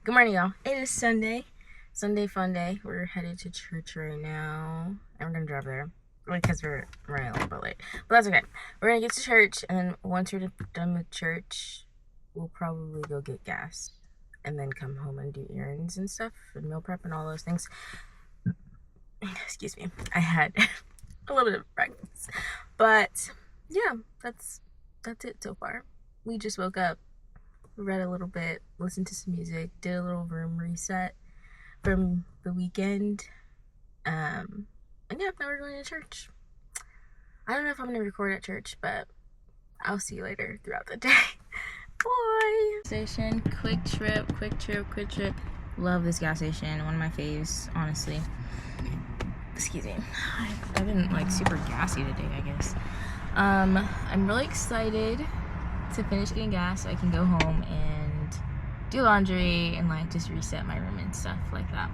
Good morning, y'all. It is Sunday. Sunday fun day. We're headed to church right now. And we're gonna drive there. Because we're running a little bit late. But that's okay. We're gonna get to church, and then once we're done with church, we'll probably go get gas. And then come home and do errands and stuff, and meal prep and all those things. Excuse me. I had a little bit of breakfast. But yeah, that's it so far. We just woke up, read a little bit, listened to some music, did a little room reset from the weekend. And yeah, now we're going to church. I don't know if I'm gonna record at church, but I'll see you later throughout the day. Bye. Station, quick trip. Love this gas station. One of my faves, honestly. Excuse me. I've been like super gassy today, I guess. I'm really excited to finish getting gas so I can go home and do laundry and like just reset my room and stuff like that.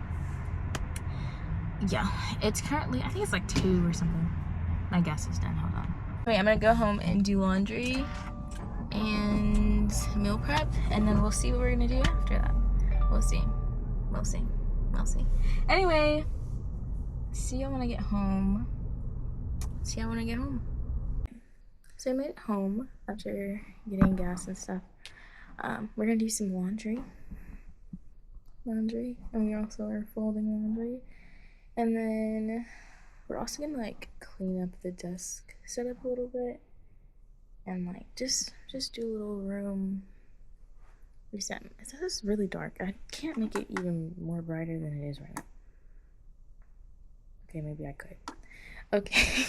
Yeah, it's currently, I think it's like 2 or something. My gas is done. Hold on. Wait, I'm gonna go home and do laundry and meal prep, and then we'll see what we're gonna do after that. We'll see. Anyway, see y'all when I get home. So I made it home after getting gas and stuff. We're gonna do some laundry, and we also are folding laundry, and then we're also gonna like clean up the desk setup a little bit, and like just do a little room reset. This is really dark. I can't make it even more brighter than it is right now. Okay, maybe I could. Okay.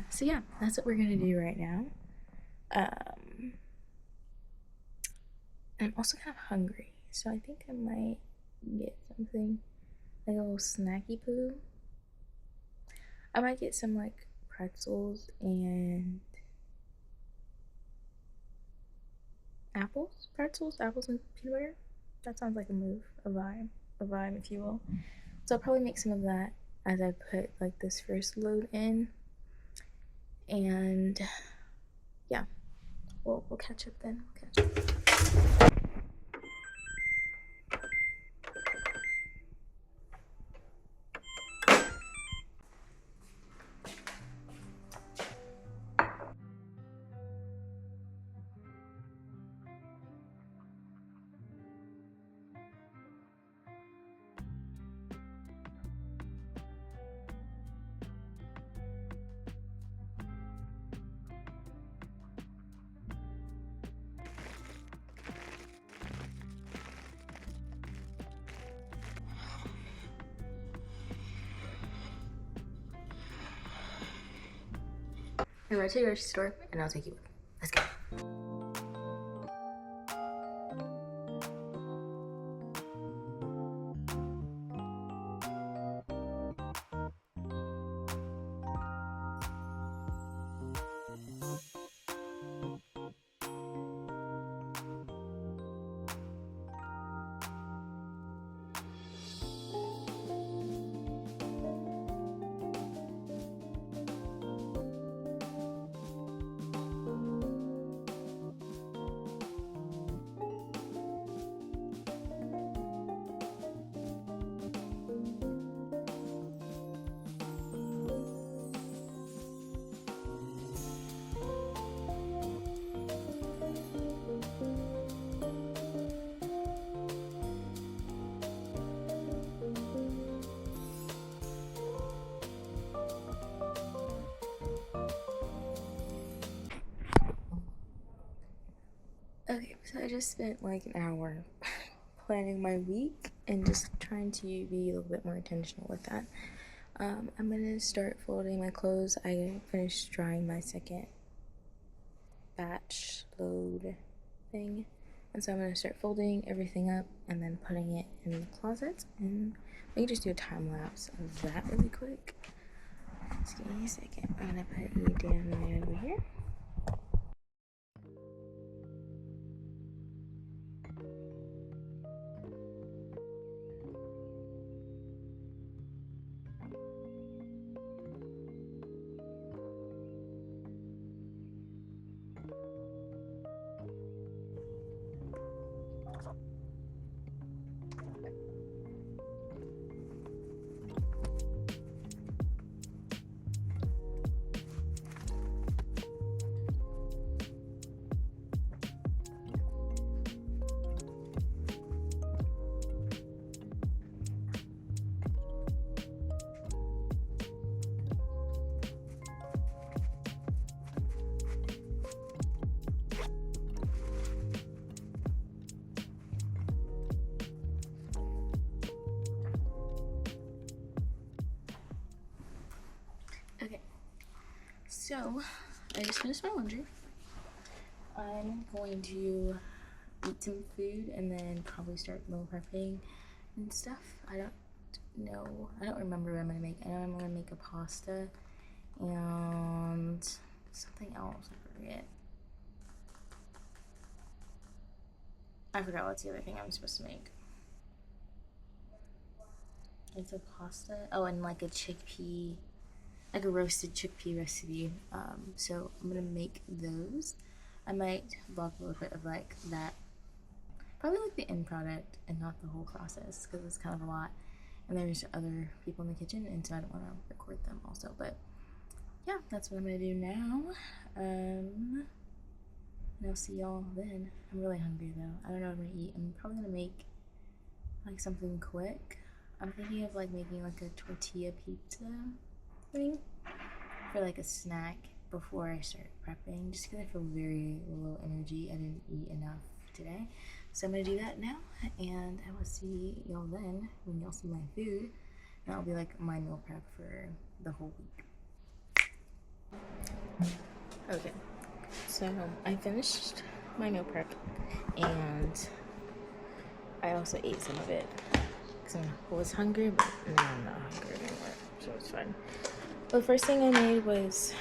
So yeah, that's what we're gonna do right now. I'm also kind of hungry, so I think I might get something like a little snacky poo. I might get some like pretzels and apples and peanut butter. That sounds like a move, a vibe if you will. So I'll probably make some of that as I put like this first load in, and yeah, we'll catch up then. I'm going to the grocery store and I'll take you with me. Let's go. Okay, so I just spent like an hour planning my week and just trying to be a little bit more intentional with that. I'm gonna start folding my clothes. I finished drying my second batch load thing, and so I'm gonna start folding everything up and then putting it in the closet, and we can just do a time lapse of that really quick. Just give me a second. I'm gonna put you down right over here. So, I just finished my laundry. I'm going to eat some food and then probably start meal prepping and stuff. I don't remember what I'm gonna make. I know I'm gonna make a pasta and something else. I forget. I forgot what's the other thing I'm supposed to make. It's a pasta. Oh, and like a chickpea, like a roasted chickpea recipe. So I'm gonna make those. I might vlog a little bit of like that, probably like the end product and not the whole process because it's kind of a lot. And there's other people in the kitchen, and so I don't want to record them also. But yeah, that's what I'm gonna do now. And I'll see y'all then. I'm really hungry though. I don't know what I'm gonna eat. I'm probably gonna make like something quick. I'm thinking of like making like a tortilla pizza thing for like a snack before I start prepping, just because I feel very low energy. I didn't eat enough today, so I'm gonna do that now, and I will see y'all then when y'all see my food, and that'll be like my meal prep for the whole week. Okay, so I finished my meal prep, and I also ate some of it because I was hungry, but now I'm not hungry anymore, so it's fine. The first thing I made was,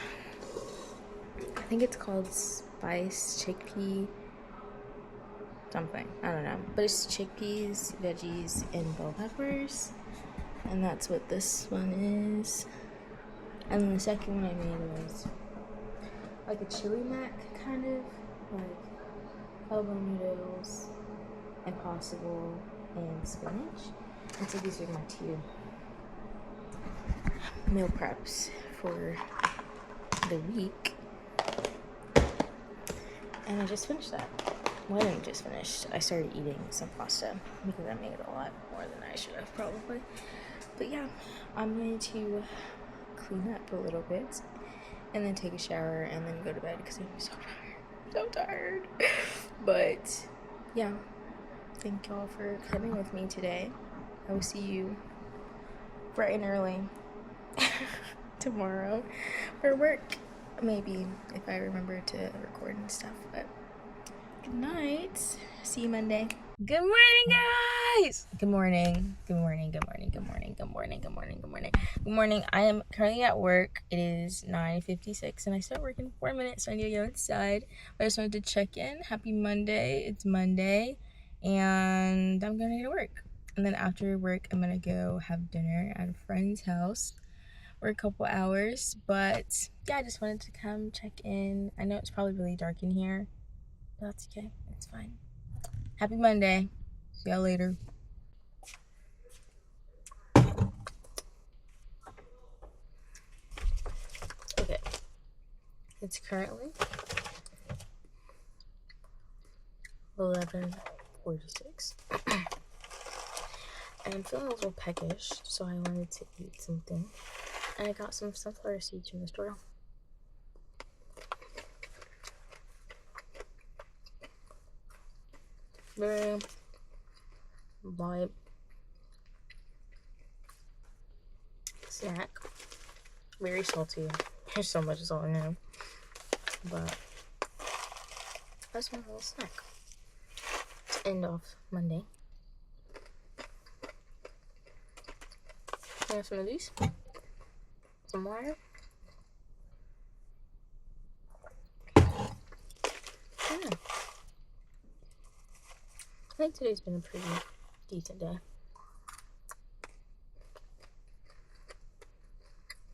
I think it's called spiced chickpea something, I don't know, but it's chickpeas, veggies, and bell peppers, and that's what this one is. And then the second one I made was like a chili mac, kind of like elbow noodles, impossible, and spinach. And so these are my two meal preps for the week, and I just finished that. Well, I didn't just finish. I started eating some pasta because I made a lot more than I should have probably. But yeah, I'm going to clean up a little bit and then take a shower and then go to bed because I'm so tired. But yeah, thank y'all for coming with me today. I will see you bright and early tomorrow for work, maybe, if I remember to record and stuff. But good night. See you Monday. Good morning, guys. Good morning. Good morning. Good morning. Good morning. Good morning. Good morning. Good morning. Good morning. I am currently at work. It is 9:56 and I start working in 4 minutes, so I need to go inside. But I just wanted to check in. Happy Monday. It's Monday and I'm gonna go to work. And then after work, I'm gonna go have dinner at a friend's house for a couple hours. But yeah, I just wanted to come check in. I know it's probably really dark in here, but that's okay. It's fine. Happy Monday. See y'all later. Okay. It's currently 11:46. And I'm feeling a little peckish, so I wanted to eat something. And I got some sunflower seeds from the store. Very light snack. Very salty. There's so much salt in there. But that's my little snack. To end off Monday. I have some of these. Some water. Yeah. I think today's been a pretty decent day.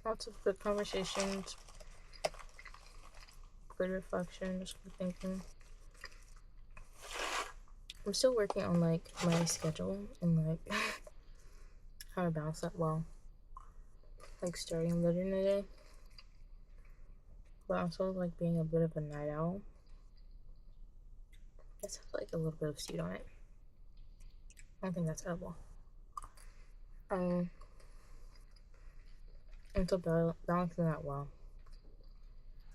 Lots of good conversations, good reflections, good thinking. I'm still working on like my schedule and like how to balance that well. Like starting later in the day, but also like being a bit of a night owl. That sounds like a little bit of seed on it. I don't think that's edible. And so balancing that well.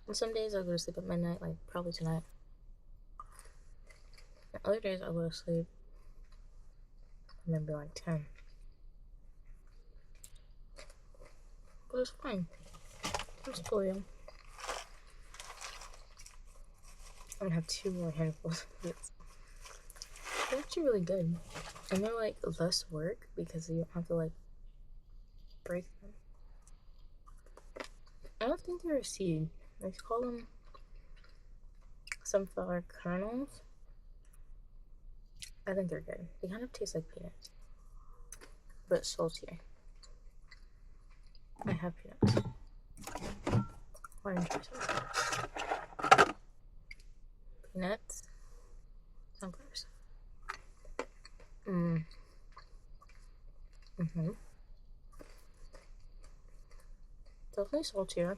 And some days I'll go to sleep at midnight, like probably tonight. And other days I'll go to sleep maybe like 10. But it's fine. It's cool, yeah. I'm gonna have 2 more handfuls of these. They're actually really good. And they're like less work because you don't have to like break them. I don't think they're a seed. I call them sunflower kernels. I think they're good. They kind of taste like peanuts, but saltier. I have peanuts. Why don't you try some? Peanuts, sunflowers. Definitely saltier.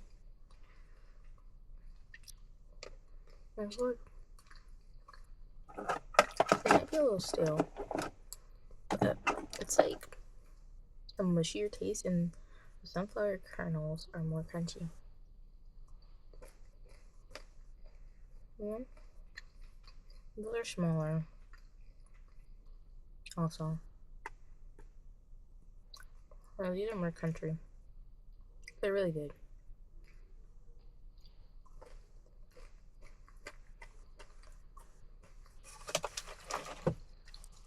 And good. It might be a little stale, but it's like a mushier taste, and the sunflower kernels are more crunchy. Yeah. Those are smaller. Also. Oh, these are more crunchy. They're really good.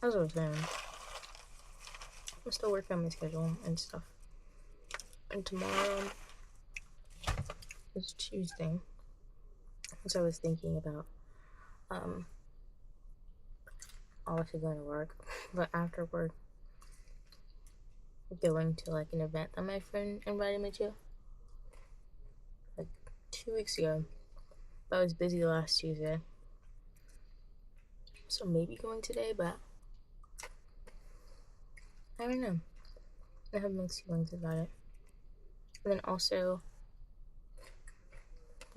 As I was saying, I'm still working on my schedule and stuff. And tomorrow is Tuesday. So I was thinking about obviously going to work, but after work going to like an event that my friend invited me to like 2 weeks ago. I was busy last Tuesday, so maybe going today, but I don't know. I have mixed feelings about it. And then also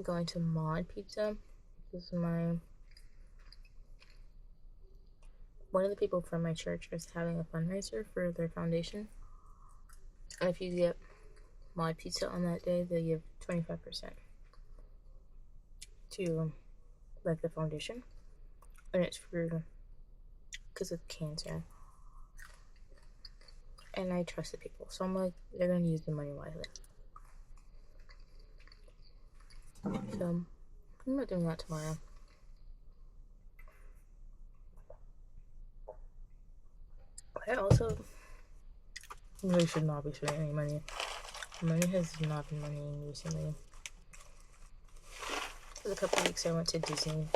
going to Mod Pizza. This is one of the people from my church is having a fundraiser for their foundation. And if you get Mod Pizza on that day, they give 25% to like the foundation. And it's for because of cancer. And I trust the people, so I'm like, they're gonna use the money wisely. So I'm not doing that tomorrow. I also really should not be spending any money. Money has not been money recently. It was a couple of weeks I went to Disney,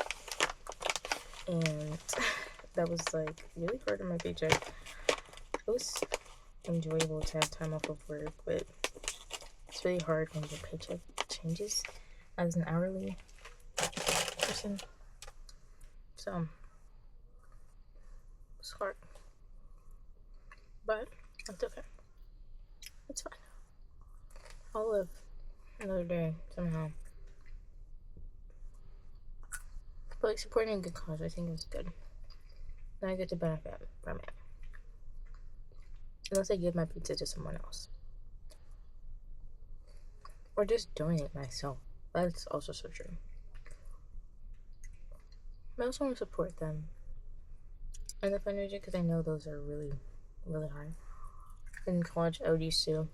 and that was like really hard on my paycheck. It was enjoyable to have time off of work, but it's really hard when your paycheck changes as an hourly person. So it's hard, but that's okay. It's fine. I'll live another day somehow. But like supporting a good cause, I think is good. And I get to benefit from it. Unless I give my pizza to someone else. Or just donate it myself. That's also so true. I also want to support them and the fundraiser because I know those are really, really hard. In college, I would used to,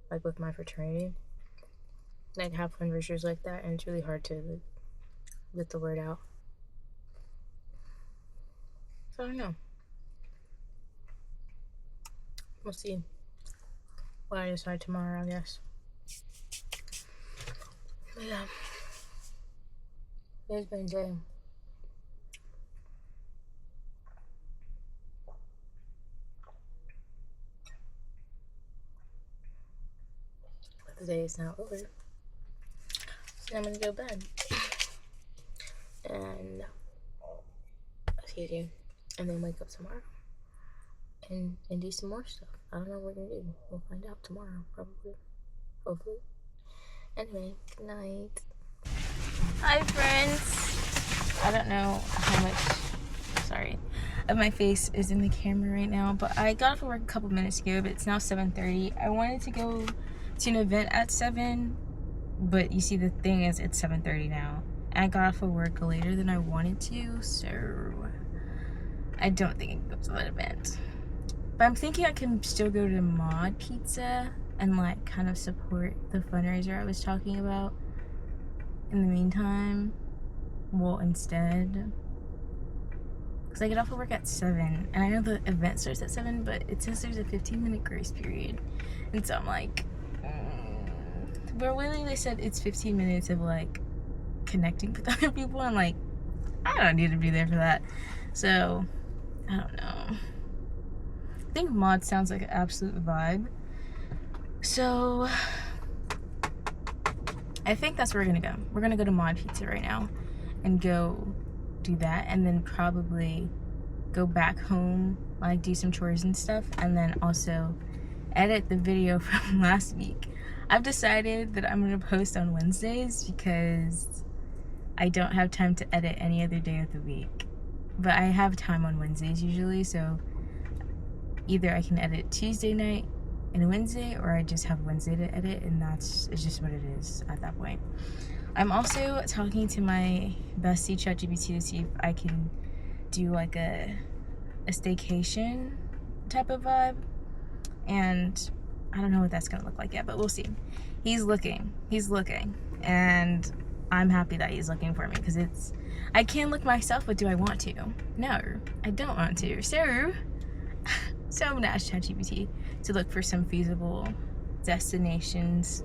like with my fraternity, like have fundraisers like that, and it's really hard to like, get the word out. So I don't know. We'll see what I decide tomorrow, I guess. But yeah. It's been a day. But the day is now over. So now I'm gonna go to bed. And excuse you. And then wake up tomorrow. And do some more stuff. I don't know what we're gonna do. We'll find out tomorrow, probably. Hopefully. Anyway, good night. Hi, friends. I don't know how much, of my face is in the camera right now, but I got off of work a couple minutes ago, but it's now 7:30. I wanted to go to an event at 7, but you see the thing is it's 7:30 now. And I got off of work later than I wanted to, so I don't think I can go to that event. But I'm thinking I can still go to Mod Pizza and like kind of support the fundraiser I was talking about in the meantime. well, instead, because I get off of work at 7, and I know the event starts at 7, but it says there's a 15-minute grace period, and so I'm like, but really they said it's 15 minutes of like connecting with other people. I'm like, I don't need to be there for that. So I don't know. I think mod sounds like an absolute vibe. So I think that's where we're gonna go. We're gonna go to Mod Pizza right now and go do that, and then probably go back home, like do some chores and stuff, and then also edit the video from last week. I've decided that I'm gonna post on Wednesdays because I don't have time to edit any other day of the week. But I have time on Wednesdays usually, so either I can edit Tuesday night and Wednesday, or I just have Wednesday to edit, and it's just what it is at that point. I'm also talking to my bestie ChatGPT to see if I can do like a staycation type of vibe, and I don't know what that's gonna look like yet, but we'll see. He's looking, and I'm happy that he's looking for me, because I can look myself, but do I want to? No, I don't want to. So I'm gonna ask ChatGPT to look for some feasible destinations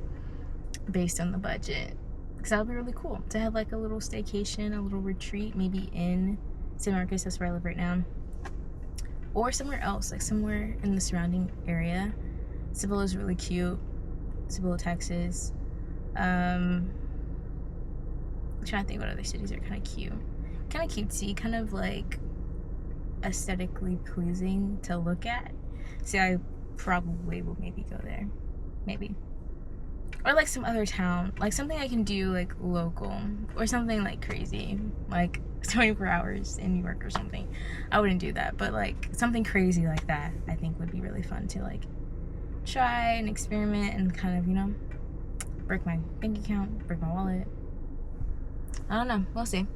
based on the budget, because that would be really cool to have like a little staycation, a little retreat, maybe in San Marcos, that's where I live right now, or somewhere else, like somewhere in the surrounding area. Cibolo is really cute. Cibolo, Texas. I'm trying to think what other cities are kind of cute. Kind of cutesy, kind of like aesthetically pleasing to look at. So I probably will maybe go there. Maybe. Or like some other town. Like something I can do like local. Or something like crazy. Like 24 hours in New York or something. I wouldn't do that. But like something crazy like that I think would be really fun to like try and experiment and kind of, you know, break my bank account, break my wallet. I don't know. We'll see.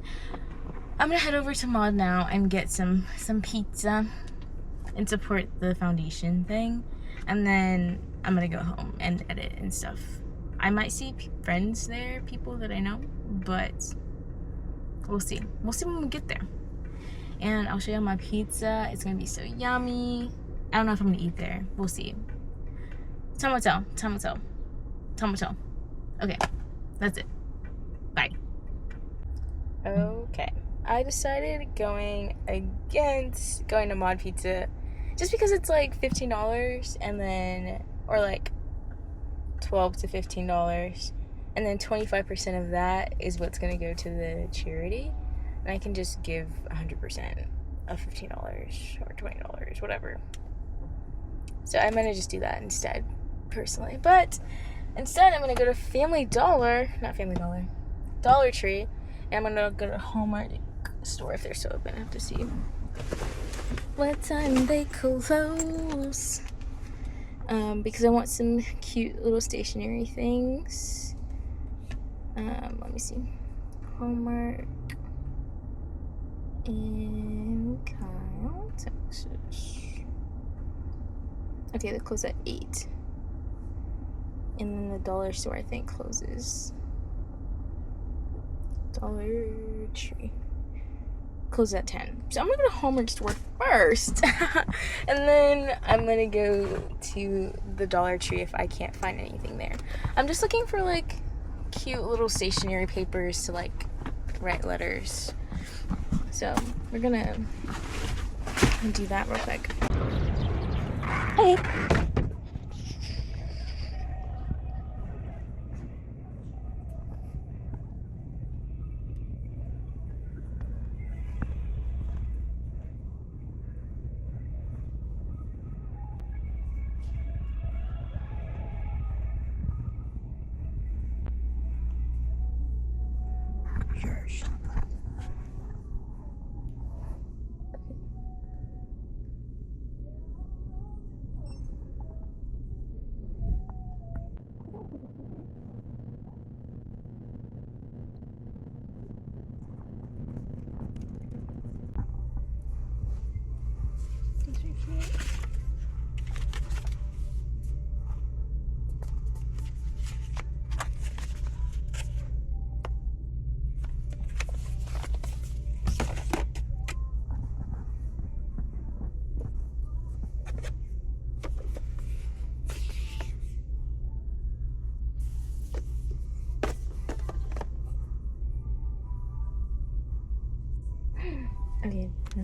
I'm gonna head over to Mod now and get some pizza and support the foundation thing, and then I'm gonna go home and edit and stuff. I might see friends there, people that I know, but we'll see. We'll see when we get there. And I'll show you my pizza. It's gonna be so yummy. I don't know if I'm gonna eat there. We'll see. Time will tell. Time will tell. Time will tell. Okay, that's it. Bye. Okay, I decided going to Mod Pizza just because it's like $15, and then, or like $12 to $15, and then 25% of that is what's gonna go to the charity, and I can just give 100% of $15 or $20, whatever. So I'm gonna just do that instead, personally. But instead, I'm gonna go to Dollar Tree, and I'm gonna go to Hallmark store if they're still open. I have to see what time they close. Because I want some cute little stationery things. Let me see. Hallmark in Kyle, Texas. Okay, they close at 8. And then the dollar store, I think, closes. Dollar Tree closes at 10. So I'm gonna go to Hallmark store first. And then I'm gonna go to the Dollar Tree if I can't find anything there. I'm just looking for like cute little stationery papers to like write letters. So we're gonna do that real quick. Hey.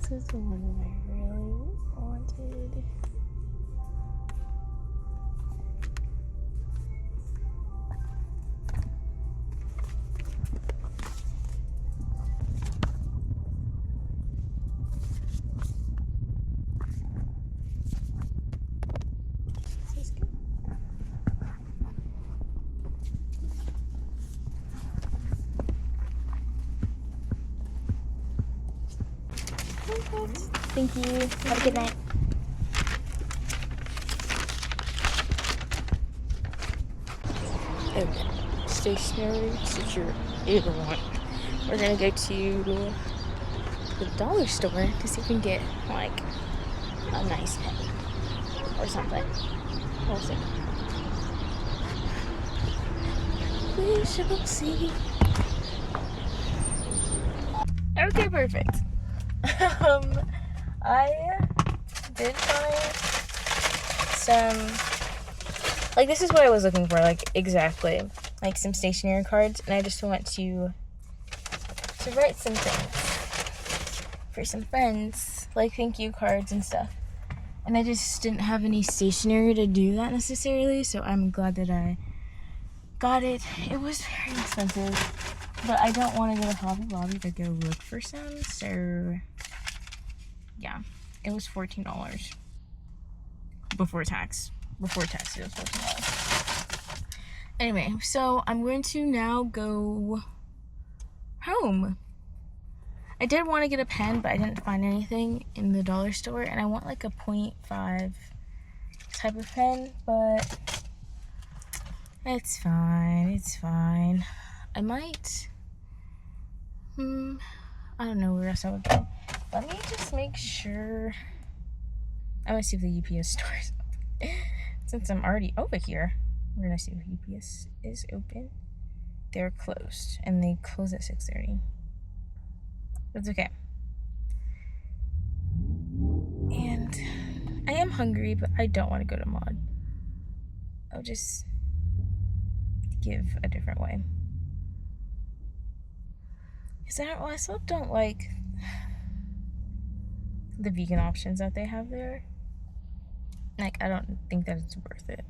this is the one that I really wanted. This is good. Perfect. Thank you. Have a good night. Okay. Stationery, since you're either one. We're gonna go to the dollar store to see if we can get like a nice pen or something. We'll see. We shall see. Okay, perfect. I did find some, like, this is what I was looking for, like, exactly, like some stationery cards, and I just want to write some things for some friends, like thank you cards and stuff, and I just didn't have any stationery to do that necessarily, so I'm glad that I got it. It was very expensive, but I don't want to go to Hobby Lobby to go look for some, so yeah, it was $14 before tax. Before tax, it was $14. Anyway, so I'm going to now go home. I did want to get a pen, but I didn't find anything in the dollar store, and I want like a 0.5 type of pen, but it's fine. It's fine. I might. I don't know where else I would go. Let me just make sure. I'm gonna see if the UPS store is open. Since I'm already over here, we're gonna see if UPS is open. They're closed, and they close at 6:30. That's okay. And I am hungry, but I don't want to go to Mod. I'll just give a different way. Because I still don't like the vegan options that they have there. Like, I don't think that it's worth it.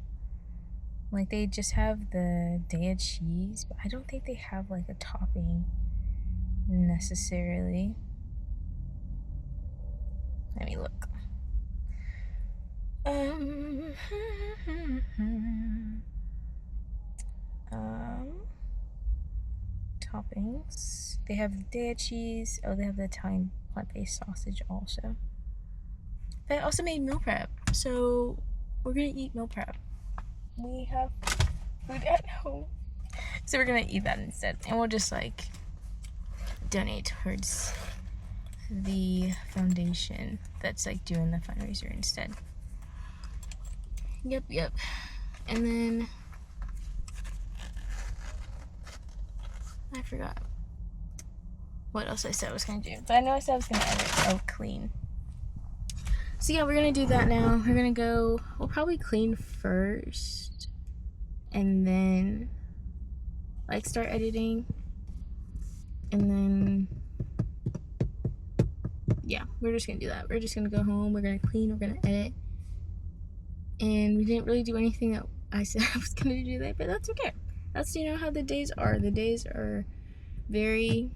Like, they just have the Daya cheese, but I don't think they have like a topping necessarily. Let me look. Toppings. They have Daya cheese. Oh, they have the Italian plant-based sausage also. They also made meal prep, so we're gonna eat meal prep. We have food at home, so we're gonna eat that instead, and we'll just like donate towards the foundation that's like doing the fundraiser instead. Yep. And then I forgot what else I said I was gonna do, but I know I said I was gonna edit. Oh, clean. So yeah, we're gonna do that now. We're gonna go, we'll probably clean first and then like start editing, and then yeah, we're just gonna do that. We're just gonna go home, we're gonna clean, we're gonna edit, and we didn't really do anything that I said I was gonna do today, but that's okay. That's, you know, how the days are. The days are very,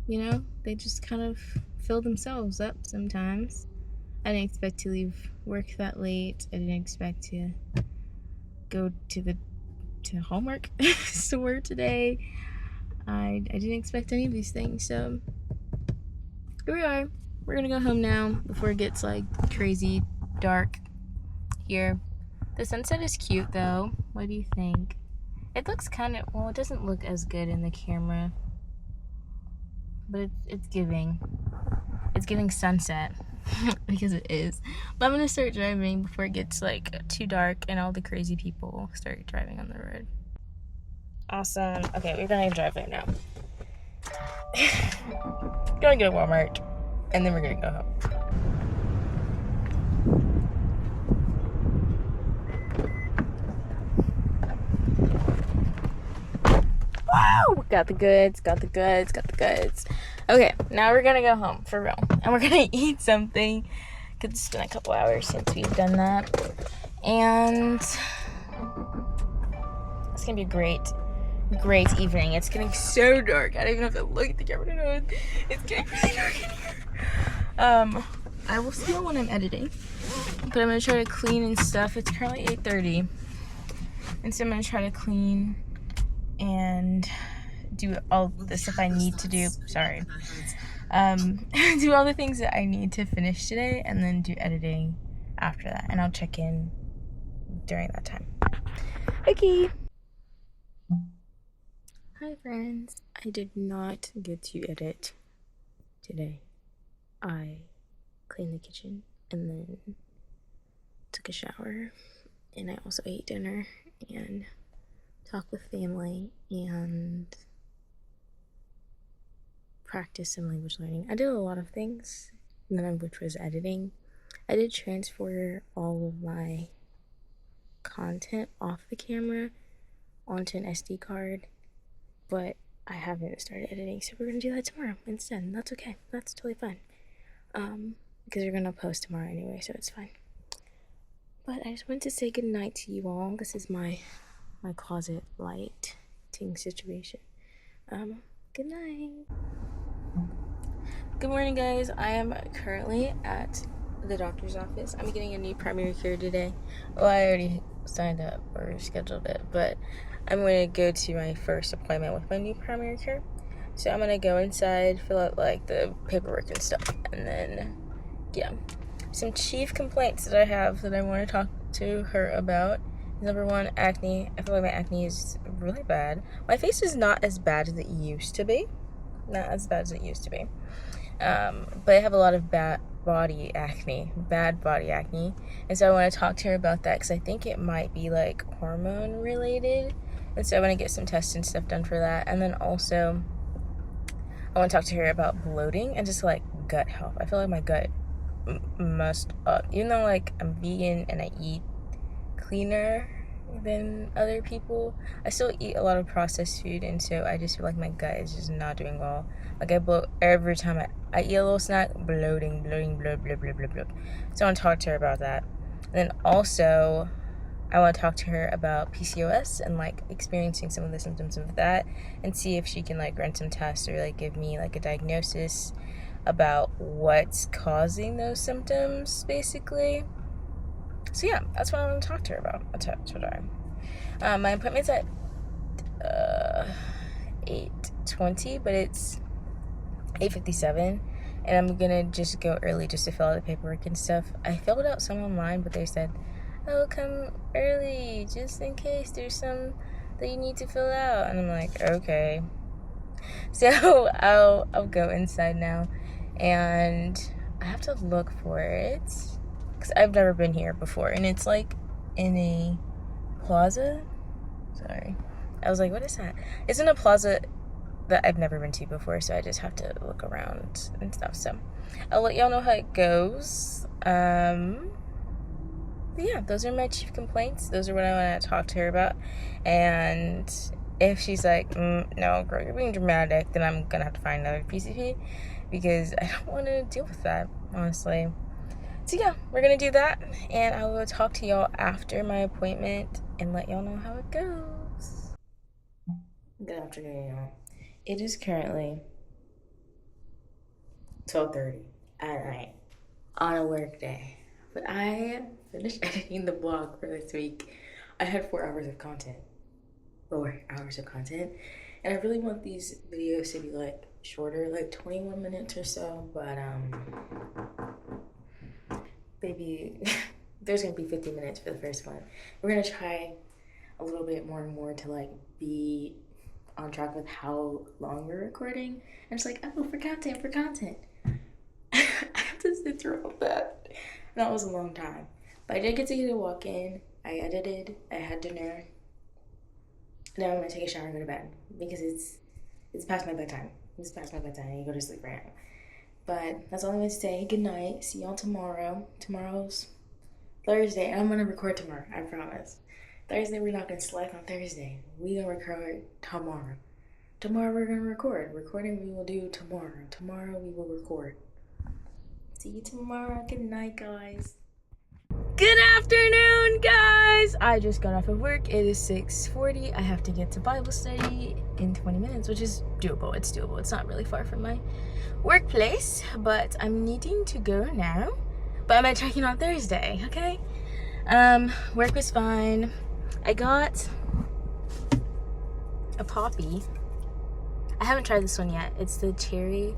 you know, they just kind of fill themselves up sometimes. I didn't expect to leave work that late. I didn't expect to go to Hallmark store today. I didn't expect any of these things, so here we are. We're gonna go home now before it gets like crazy dark here. The sunset is cute though. What do you think? It looks kind of, well, it doesn't look as good in the camera, but it's giving sunset because it is. But I'm gonna start driving before it gets like too dark and all the crazy people start driving on the road. Awesome. Okay, we're gonna drive right now. Gonna go to Walmart, and then we're gonna go home. Wow! Got the goods. Okay, now we're gonna go home for real, and we're gonna eat something because it's been a couple hours since we've done that, and it's gonna be a great evening. It's getting so dark. I don't even have to look at the camera to know it's getting really dark in here. I will see you when I'm editing, but I'm gonna try to clean and stuff. It's currently 8:30, and so I'm gonna try to clean and do all the stuff I need to do. Sorry. Do all the things that I need to finish today, and then do editing after that, and I'll check in during that time. Okay. Hi friends. I did not get to edit today. I cleaned the kitchen and then took a shower, and I also ate dinner and talked with family and practiced some language learning. I did a lot of things, none of which was editing. I did transfer all of my content off the camera onto an SD card, but I haven't started editing, so we're gonna do that tomorrow instead. And that's okay. That's totally fine. Because we're gonna post tomorrow anyway, so it's fine. But I just wanted to say good night to you all. This is my closet lighting situation. Good night. Good morning, guys. I am currently at the doctor's office. I'm getting a new primary care today. Well, I already signed up or scheduled it, but I'm going to go to my first appointment with my new primary care. So I'm going to go inside, fill out like the paperwork and stuff, and then yeah. Some chief complaints that I have that I want to talk to her about. Number one, acne. I feel like my acne is really bad. My face is not as bad as it used to be. Not as bad as it used to be. But I have a lot of bad body acne. And so I want to talk to her about that because I think it might be like hormone related. And so I want to get some tests and stuff done for that. And then also, I want to talk to her about bloating and just like gut health. I feel like my gut messed up. Even though like I'm vegan and I eat cleaner than other people, I still eat a lot of processed food, and so I just feel like my gut is just not doing well. Like I bloat every time I eat a little snack, bloating, bloat. So I want to talk to her about that. And then also I want to talk to her about PCOS and like experiencing some of the symptoms of that, and see if she can like run some tests or like give me like a diagnosis about what's causing those symptoms, basically. So yeah, that's what I want to talk to her about. My appointment's at 8:20, but it's 8:57, and I'm gonna just go early just to fill out the paperwork and stuff. I filled out some online, but they said, oh, come early just in case there's some that you need to fill out, and I'm like, okay. So I'll go inside now, and I have to look for it because I've never been here before, and it's like in a plaza. Sorry, I was like, what is that? It's in a plaza that I've never been to before, so I just have to look around and stuff. So I'll let y'all know how it goes. Yeah, those are my chief complaints. Those are what I want to talk to her about. And if she's like, no, girl, you're being dramatic, then I'm gonna have to find another PCP because I don't want to deal with that, honestly. So yeah, we're gonna do that, and I will talk to y'all after my appointment and let y'all know how it goes. Good afternoon, y'all. It is currently 12:30 at night on a work day, but I finished editing the vlog for this week. I had 4 hours of content, and I really want these videos to be like shorter, like 21 minutes or so, but maybe there's gonna be 50 minutes for the first one. We're gonna try a little bit more and more to like be on track with how long we're recording. And it's like, oh, for content. I have to sit through all that. That was a long time. But I did get to walk in. I edited. I had dinner. Now I'm gonna take a shower and go to bed because it's past my bedtime. It's past my bedtime. I need to go to sleep right now. But that's all I'm gonna say. Good night. See y'all tomorrow. Tomorrow's Thursday. I'm gonna record tomorrow. I promise. Thursday, we're not gonna slack on Thursday. We gonna record tomorrow. Tomorrow we're gonna record. Recording we will do tomorrow. Tomorrow we will record. See you tomorrow. Good night, guys. Good afternoon, guys. I just got off of work. It is 6:40. I have to get to Bible study in 20 minutes, which is doable. It's doable. It's not really far from my workplace, but I'm needing to go now. But I'm gonna check in on Thursday, okay? Work was fine. I got a poppy. I haven't tried this one yet. It's the cherry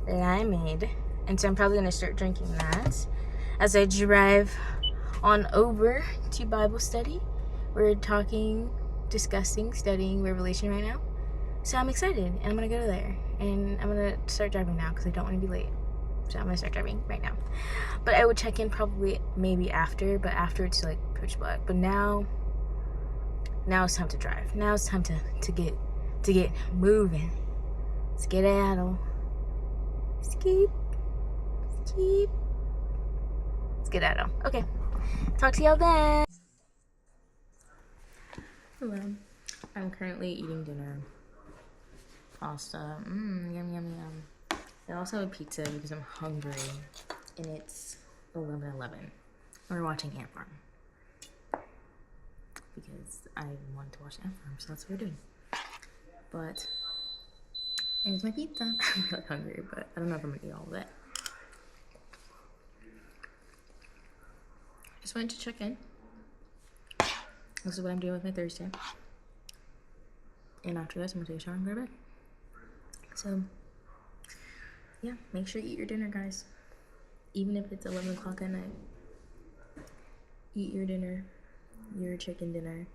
limeade, and so I'm probably gonna start drinking that as I drive on over to Bible study. We're discussing, studying Revelation right now. So I'm excited, and I'm gonna go there, and I'm gonna start driving now because I don't want to be late. So I'm gonna start driving right now. But I would check in probably maybe after, but after it's like pitch black. But now it's time to drive. Now it's time to get moving. Skedaddle. Skeep. Skedaddle. Okay. Talk to y'all then. Hello. I'm currently eating dinner. Pasta. Yum, yum, yum. I also have a pizza because I'm hungry. And it's 11:11. We're watching Ant Farm. Because I wanted to watch Ant Farm, so that's what we're doing. But here's my pizza. I'm really hungry, but I don't know if I'm gonna eat all of it. Just wanted to check in. This is what I'm doing with my Thursday. And after this, I'm gonna take a shower and go to bed. So, yeah, make sure you eat your dinner, guys. Even if it's 11 o'clock at night. Eat your dinner. Your chicken dinner.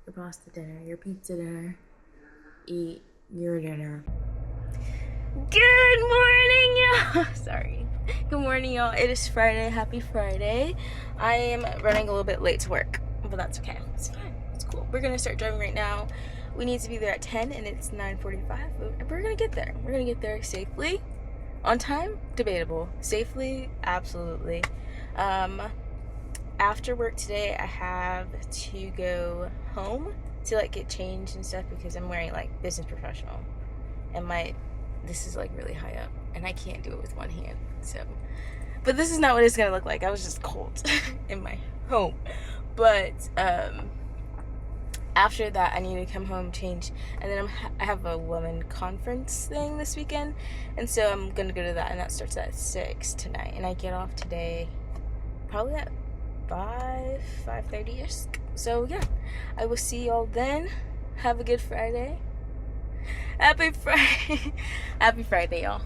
Your pasta dinner. Your pizza dinner. Eat your dinner. Good morning, y'all. Sorry. Good morning, y'all. It is Friday. Happy Friday. I am running a little bit late to work, but that's okay. It's fine. It's cool. We're gonna start driving right now. We need to be there at 10, and it's 9:45. We're gonna get there. We're gonna get there safely. On time? Debatable. Safely? Absolutely. After work today, I have to go home to like get changed and stuff because I'm wearing like business professional, and this is like really high up, and I can't do it with one hand. So, but this is not what it's gonna look like. I was just cold in my home, but after that, I need to come home, change, and then I have a women conference thing this weekend, and so I'm gonna go to that, and that starts at 6 tonight, and I get off today probably at 5:30ish. So yeah, I will see y'all then. Have a good Friday. Happy Friday. Happy Friday, y'all.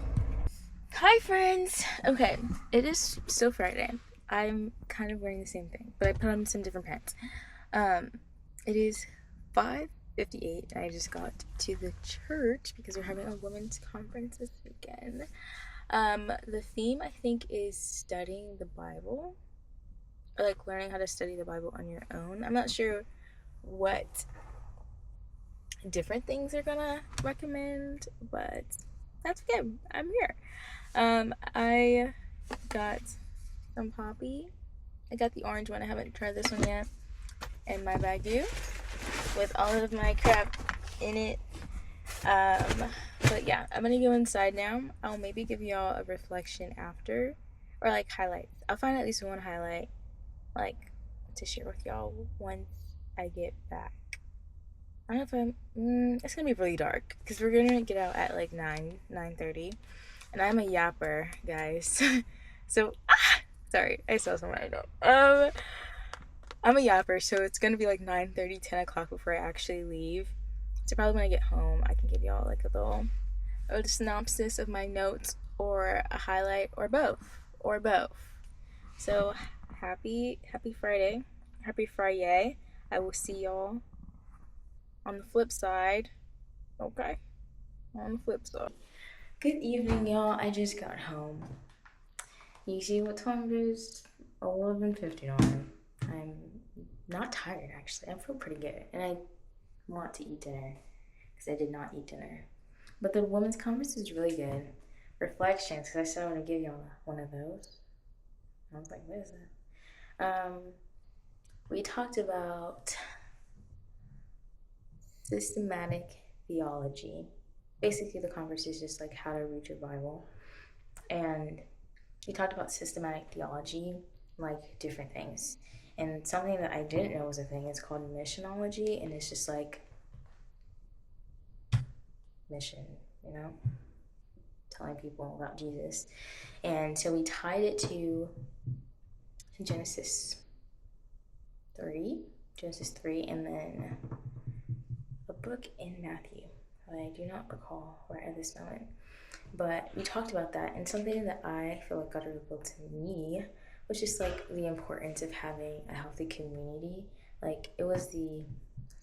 Hi, friends. Okay, it is still Friday. I'm kind of wearing the same thing, but I put on some different pants. It is 5:58. I just got to the church because we're having a women's conference this weekend. The theme, I think, is studying the Bible, or like learning how to study the Bible on your own. I'm not sure what different things they're gonna recommend, but that's okay. I'm here. I got some poppy. I got the orange one. I haven't tried this one yet. And my bagu with all of my crap in it. But yeah, I'm gonna go inside now. I'll maybe give y'all a reflection after, or like highlights. I'll find at least one highlight, like, to share with y'all once I get back. I don't know if it's gonna be really dark because we're gonna get out at like 9:30, and I'm a yapper, guys. So sorry, I saw someone I know. I'm a yapper, so it's gonna be like 9:30, 10 o'clock before I actually leave. So probably when I get home, I can give y'all like a synopsis of my notes, or a highlight, or both. So happy Friday. Happy Friday. I will see y'all on the flip side. Okay? On the flip side. Good evening, y'all. I just got home. You see what time it is? 11:59. I'm not tired, actually. I feel pretty good. And I want to eat dinner because I did not eat dinner. But the women's conference is really good. Reflections, because I said I want to give y'all one of those. I was like, what is that? We talked about systematic theology. basically the conference is just like how to read your Bible. And we talked about systematic theology, like different things. And something that I didn't know was a thing is called missionology, and it's just like mission, you know, telling people about Jesus. And so we tied it to Genesis 3, Genesis 3, and then a book in Matthew that I do not recall right at this moment. But we talked about that, and something that I feel like God revealed to me was just like the importance of having a healthy community. Like it was the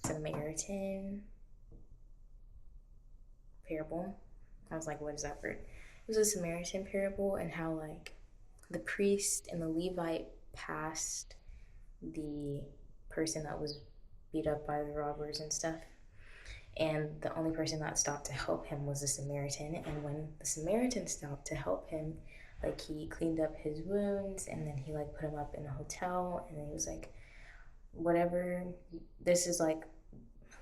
Samaritan parable. I was like, what is that word? It was a Samaritan parable, and how like the priest and the Levite passed the person that was beat up by the robbers and stuff. And the only person that stopped to help him was the Samaritan. And when the Samaritan stopped to help him, like he cleaned up his wounds, and then he like put him up in a hotel, and then he was like, whatever, this is like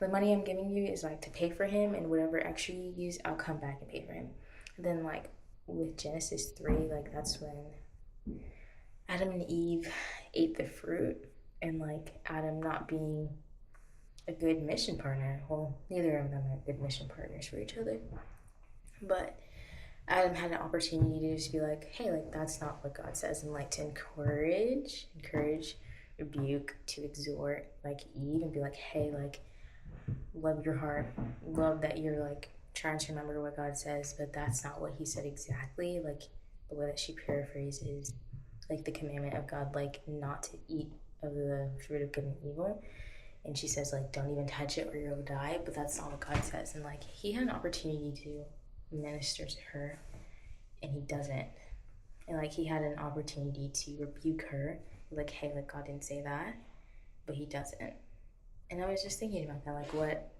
the money I'm giving you is like to pay for him, and whatever extra you use, I'll come back and pay for him. And then like with Genesis 3, like that's when Adam and Eve ate the fruit, and like Adam not being a good mission partner. Well, neither of them are good mission partners for each other. But Adam had an opportunity to just be like, hey, like that's not what God says, and like to encourage, rebuke, to exhort like Eve and be like, hey, like love your heart, love that you're like trying to remember what God says, but that's not what he said exactly. Like the way that she paraphrases like the commandment of God, like not to eat of the fruit of good and evil. And she says like don't even touch it or you'll die, but that's not what God says. And like he had an opportunity to minister to her, and he doesn't. And like he had an opportunity to rebuke her, like hey, like God didn't say that, but he doesn't. And I was just thinking about that, like what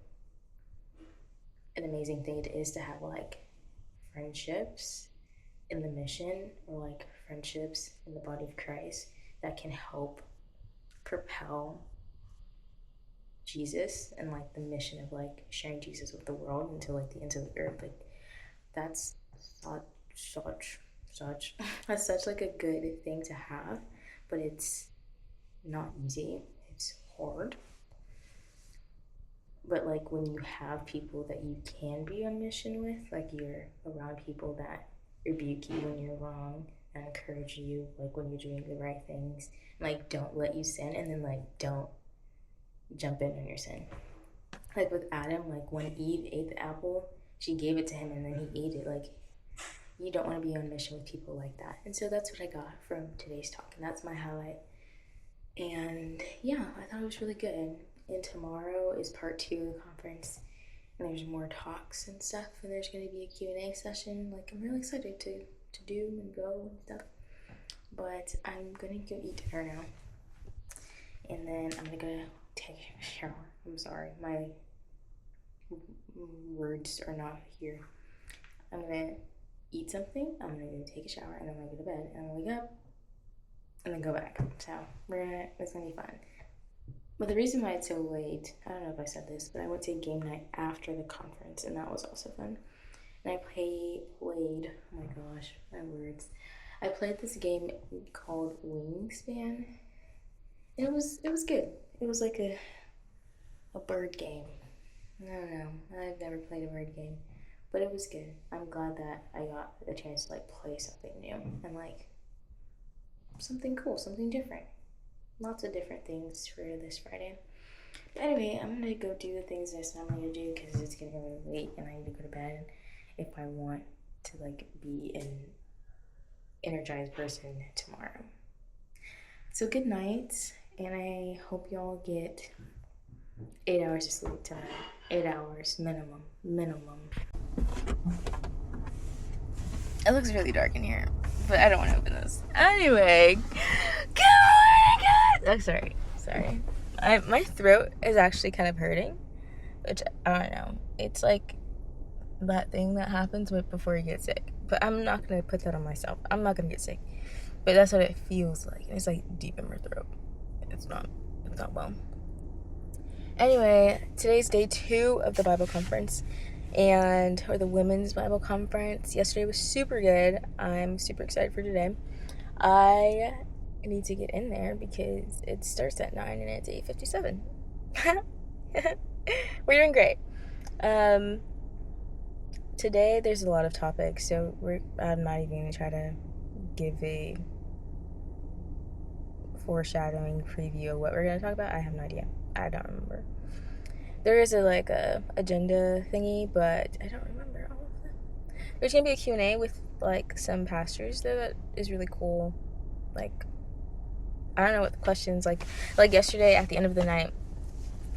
an amazing thing it is to have like friendships in the mission, or like friendships in the body of Christ that can help propel Jesus and like the mission of like sharing Jesus with the world until like the ends of the earth. Like that's such that's such like a good thing to have, but it's not easy. It's hard. But like when you have people that you can be on mission with, like you're around people that rebuke you when you're wrong and encourage you like when you're doing the right things, like don't let you sin, and then like don't jump in on your sin. Like with Adam, like when Eve ate the apple, she gave it to him and then he ate it. Like you don't want to be on mission with people like that. And so that's what I got from today's talk, and that's my highlight. And yeah, I thought it was really good. And tomorrow is part 2 of the conference, and there's more talks and stuff, and there's going to be a Q&A session. Like I'm really excited to do and go and stuff. But I'm gonna go eat dinner now, and then I'm gonna go take a shower. I'm sorry, my words are not here. I'm gonna eat something, I'm gonna go take a shower, and then I'm gonna go to bed, and I'm gonna wake up, and then go back. So it's gonna be fun. But the reason why it's so late, I don't know if I said this, but I went to game night after the conference, and that was also fun. And I played, oh my gosh, my words. I played this game called Wingspan, and it was good. It was like a bird game. I don't know. I've never played a bird game, but it was good. I'm glad that I got a chance to like play something new and like something cool, something different. Lots of different things for this Friday. But anyway, I'm gonna go do the things that I'm gonna do because it's getting really late and I need to go to bed if I want to like be an energized person tomorrow. So good night, and I hope y'all get 8 hours of sleep tonight. 8 hours minimum. It looks really dark in here, but I don't want to open this. Anyway, good morning, guys. Oh, sorry. My throat is actually kind of hurting, which I don't know. It's like that thing that happens right before you get sick. But I'm not gonna put that on myself. I'm not gonna get sick. But that's what it feels like. It's like deep in my throat. It's not well. Anyway, today's day 2 of the Bible conference, or the women's Bible conference. Yesterday was super good. I'm super excited for today. I need to get in there because it starts at 9 and it's 8:57. We're doing great. Today there's a lot of topics, so I'm not even going to try to give a foreshadowing preview of what we're going to talk about. I have no idea. I don't remember. There is a agenda thingy, but I don't remember all of them. There's going to be a Q&A with some pastors though, that is really cool. I don't know what the questions like yesterday at the end of the night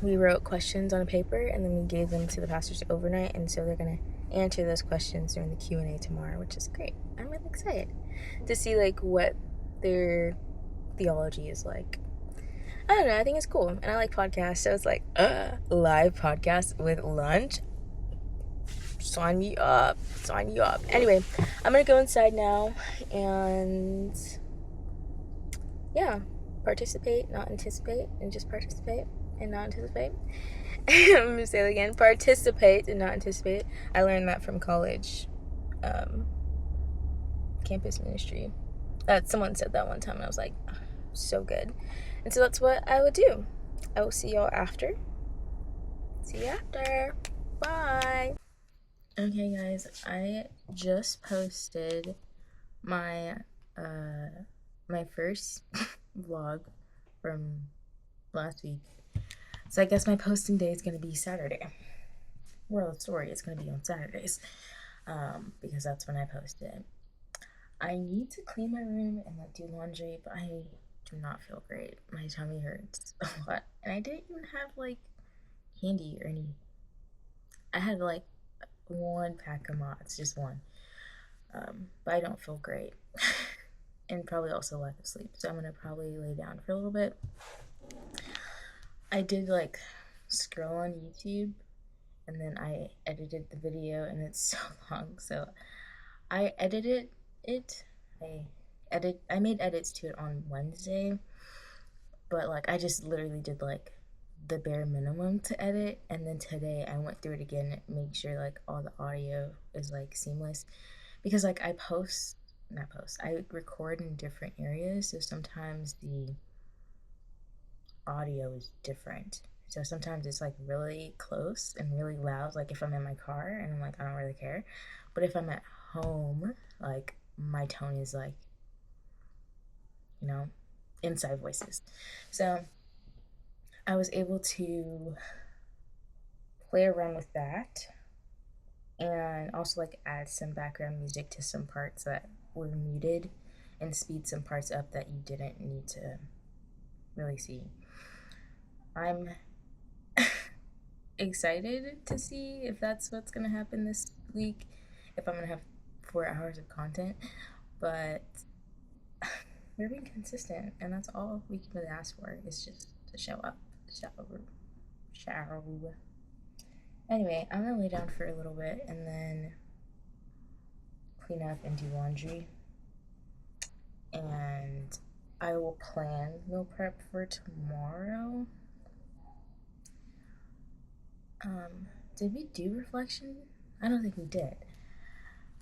we wrote questions on a paper and then we gave them to the pastors overnight, and so they're going to answer those questions during the Q&A tomorrow, which is great. I'm really excited to see what their theology is like. I don't know, I think it's cool, and I like podcasts, so it's live podcast with lunch. Sign me up. Anyway, I'm gonna go inside now and participate, not anticipate, and just participate and not anticipate. I'm gonna say it again: participate and not anticipate. I learned that from college, campus ministry. Someone said that one time, and I was like, oh, so good. And so that's what I would do. I will see y'all after. See you after. Bye. Okay, guys, I just posted my my first vlog from last week. So I guess my posting day is gonna be Saturday. Moral of the story, it's gonna be on Saturdays, because that's when I post it. I need to clean my room and do laundry, but I do not feel great. My tummy hurts a lot, and I didn't even have candy or any. I had one pack of Mott's, just one, but I don't feel great, and probably also lack of sleep. So I'm gonna probably lay down for a little bit. I did scroll on YouTube, and then I edited the video, and it's so long. So I edited it. I made edits to it on Wednesday, but I just literally did the bare minimum to edit, and then today I went through it again, make sure all the audio is seamless, because I record in different areas, so sometimes the audio is different. So sometimes it's really close and really loud, if I'm in my car and I'm I don't really care. But if I'm at home, my tone is inside voices. So I was able to play around with that, and also add some background music to some parts that were muted, and speed some parts up that you didn't need to really see. I'm excited to see if that's what's gonna happen this week, if I'm gonna have 4 hours of content, but we're being consistent, and that's all we can really ask for, is just to show up. Anyway, I'm gonna lay down for a little bit and then clean up and do laundry, and I will plan meal prep for tomorrow. Did we do reflection? I don't think we did.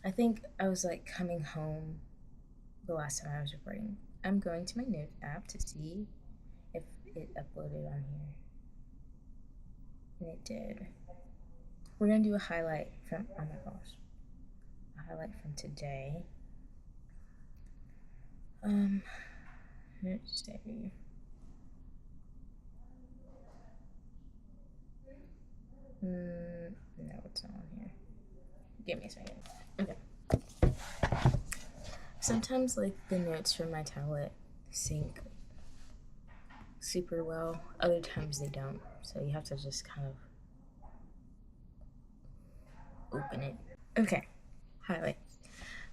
I think I was coming home the last time I was recording. I'm going to my notes app to see if it uploaded on here, and it did. We're gonna do a highlight from, oh my gosh, a highlight from today. Let's see. No, it's not on here. Give me a second. Okay. Sometimes the notes from my tablet sync super well. Other times they don't. So you have to just kind of open it. Okay. Highlights.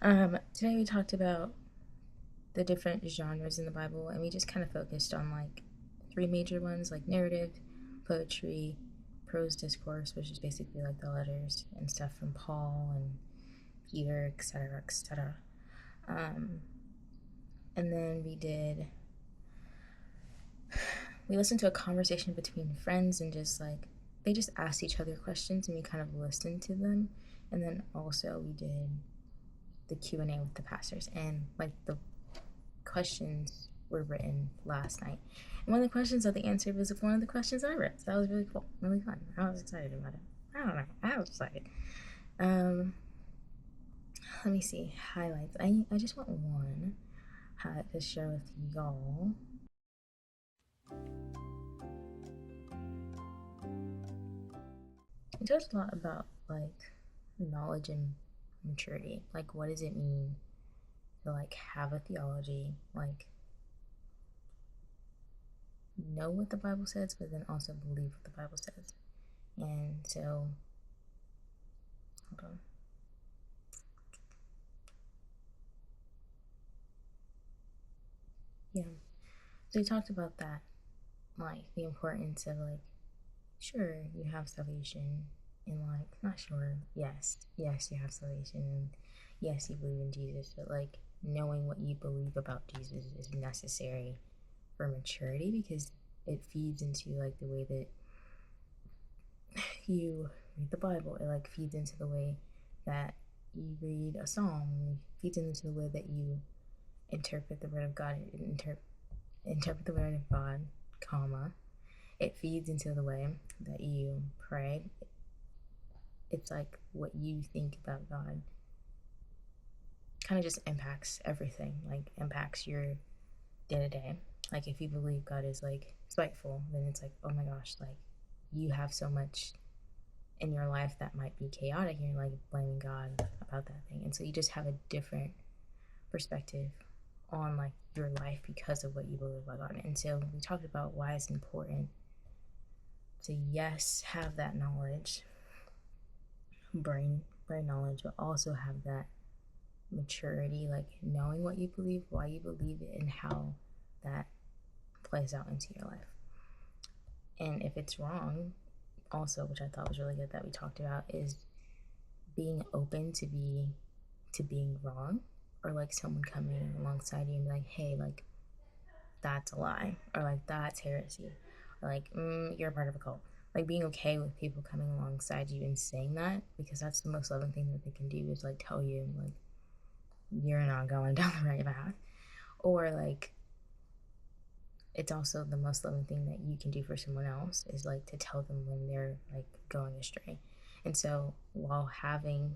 Today we talked about the different genres in the Bible, and we just kind of focused on 3 major ones, narrative, poetry, prose discourse, which is basically the letters and stuff from Paul and Peter, etc., etc. And then we listened to a conversation between friends, and just they just asked each other questions and we kind of listened to them. And then also we did the Q&A with the pastors, and like the questions were written last night. And one of the questions that they answered was one of the questions I read. So that was really cool, really fun. I was excited about it. I don't know, I was excited. Let me see, highlights. I just want one to share with y'all. We talked a lot about like knowledge and maturity. Like, what does it mean to like have a theology, like know what the Bible says, but then also believe what the Bible says. And so, hold on. Yeah. So we talked about that, like the importance of like, sure, you have salvation, and like, not sure, yes, you have salvation, and yes, you believe in Jesus, but like knowing what you believe about Jesus is necessary for maturity because it feeds into like the way that you read the Bible. It like feeds into the way that you read a psalm. It feeds into the way that you interpret the word of God. Interpret the word of God, comma. It feeds into the way that you pray. It's like what you think about God kind of just impacts everything. Like impacts your day to day. Like if you believe God is like spiteful, then it's like, oh my gosh, like you have so much in your life that might be chaotic and you're like blaming God about that thing. And so you just have a different perspective on like your life because of what you believe about God. And so we talked about why it's important to, yes, have that knowledge, brain knowledge, but also have that maturity, like knowing what you believe, why you believe it, and how that plays out into your life. And if it's wrong, also, which I thought was really good that we talked about, is being open to being wrong, or like someone coming alongside you and be like, hey, like that's a lie, or like that's heresy, or like you're a part of a cult. Like being okay with people coming alongside you and saying that, because that's the most loving thing that they can do is like tell you like you're not going down the right path. Or like it's also the most loving thing that you can do for someone else is like to tell them when they're like going astray. And so while having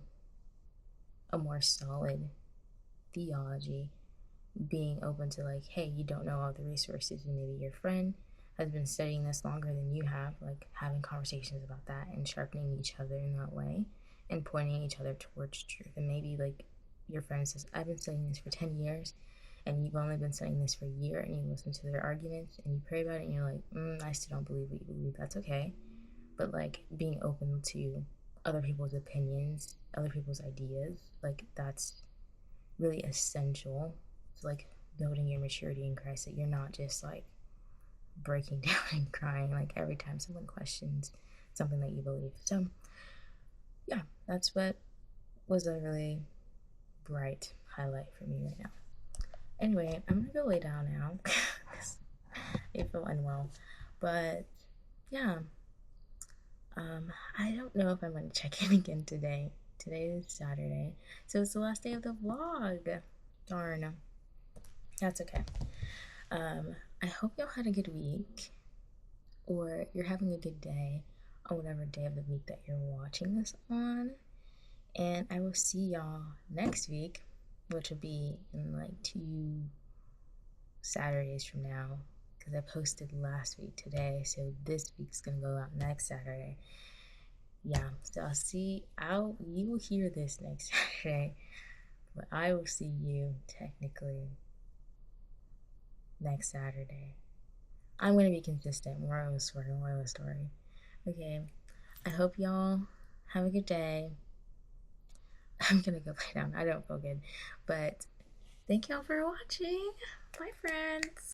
a more solid theology, being open to like, hey, you don't know all the resources, and maybe your friend has been studying this longer than you have, like having conversations about that and sharpening each other in that way and pointing each other towards truth. And maybe like your friend says, I've been studying this for 10 years and you've only been studying this for a year, and you listen to their arguments and you pray about it and you're like, I still don't believe what you believe. That's okay. But like being open to other people's opinions, other people's ideas, like that's really essential to like building your maturity in Christ, that you're not just like breaking down and crying like every time someone questions something that you believe. So yeah, that's what was a really bright highlight for me right now. Anyway, I'm gonna go lay down now because I feel unwell. But yeah, I don't know if I'm gonna check in again today. Today is Saturday, so it's the last day of the vlog. Darn. That's okay. I hope y'all had a good week, or you're having a good day on whatever day of the week that you're watching this on. And I will see y'all next week, which will be in like 2 Saturdays from now, because I posted last week today, so this week's gonna go out next Saturday. Yeah, so you will hear this next Saturday, but I will see you technically next Saturday. I'm gonna be consistent. Moral of the story. Okay, I hope y'all have a good day. I'm gonna go play down. I don't feel good, but thank y'all for watching. Bye, friends.